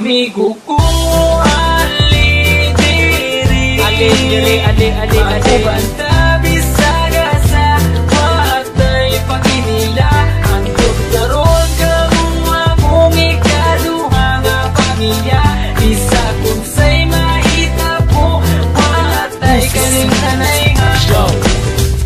amigo ko, ali diri, banta bisaga sa watay paginila. Andog daron kamuha mong ikaduha nga pamilya. Isa kung say mahita po, watay kalimtanay nga.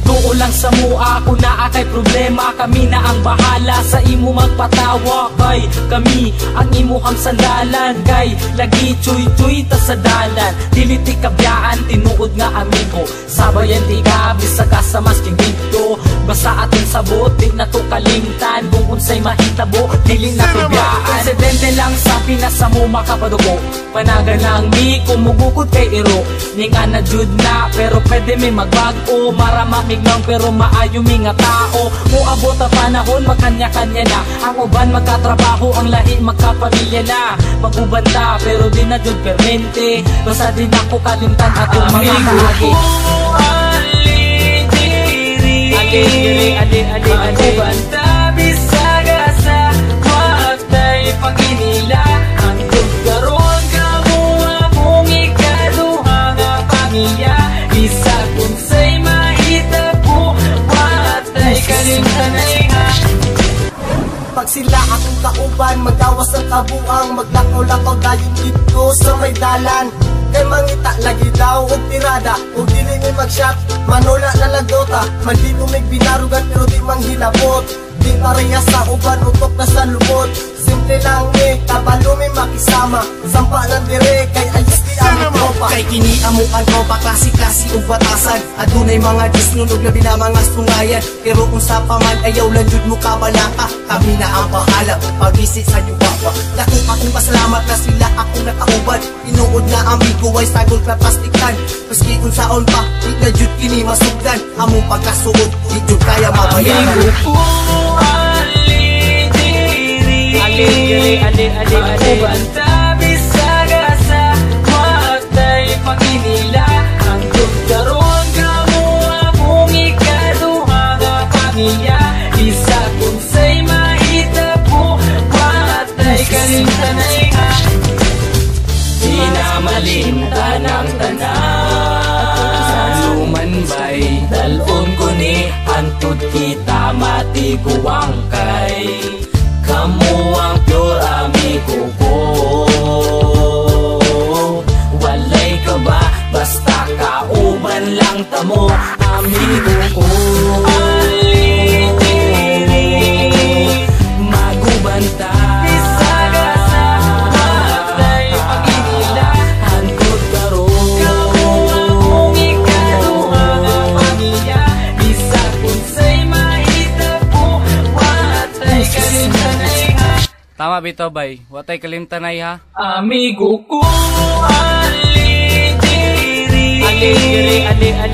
Doon lang sa mua ako na kay problema. Kami na ang bahala sa imo magpatawa. Kay kami ang imuhang sandalan. Kay lagi chuy-chuy ta sa dalan. Diliti kabyaan, tinuod nga amigo. Sabayan di ka, bisa ka sa masking dito. Basta atin sabot, di na to kalimtan. Kung unsay mahitabo, dili na to biyaan. Presidente lang sa Pinas sa mo makapadugo. Panagan lang mi, kumugukod kay iro. Ninga na jud na, pero pwede may magbago. Maramamig lang pero maayo mi nga tao. Muabot ang panahon, magkanya-kanya na. Ang uban magkatrabaho, ang lahi magkapamilya na. Magubanda, pero di na jud permente. Basta din ako kalimtan atong mga kahagi. Magubanda, bisaga sa watay paginila. Andog karon kamuha mong ikaduha nga pamilya. Isa kung say mahita po, watay kalimtanay nga. Pag sila akong kauban, magawas ang kabuang. Maglakaw-lakaw dayon dito sa may dalan. Kay mangita lagi daw og tirada, og dili ni mag-shot, manula na lagdota. Maldito may binarugan pero di manghilabot. Di pareha sa uban, utok na sa lubot. Simple lang kabalo may makisama. Sampa lang dire, kay ayos di ang tropa. Kay kini amuan tropa, klase-klase ug batasan. Adunay mga disnunog na mga sungayan. Pero kung sa paman ayaw lang jud mo kabalaka. Kami na ang bahala, pag-visit sa Yuwapa. Dako akong pasalamat na sila akong nakauban. Tinuod na amigo ay sagol na plastiktan. Maski kung saon pa, di na jud kini masugdan. Among pagkasuod, di jud kaya mabayaran. Amigo ko, ali diri, magubanda bisaga sa watay paginila. Andog daron kamuha mong ikaduha nga pamilya. Isa kung say mahita po, watay kalimtanay nga. Di na malimtan ang tanan, lumanbay dalon ko ni antud kita matiguang kay. Kamu ang pure amigo ko. Walay ka ba, basta kauban lang tamo, amigo ko. Ali diri, magubanta bisaga sa watay paginila. Andog karon kamuha mong ikaduha nga pamilya. Bisa kung say mahita po, watay kalimtanay nga. Tama bitaw bay, watay kalimtanay ha. Amigo ko, ali diri,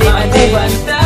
magubanda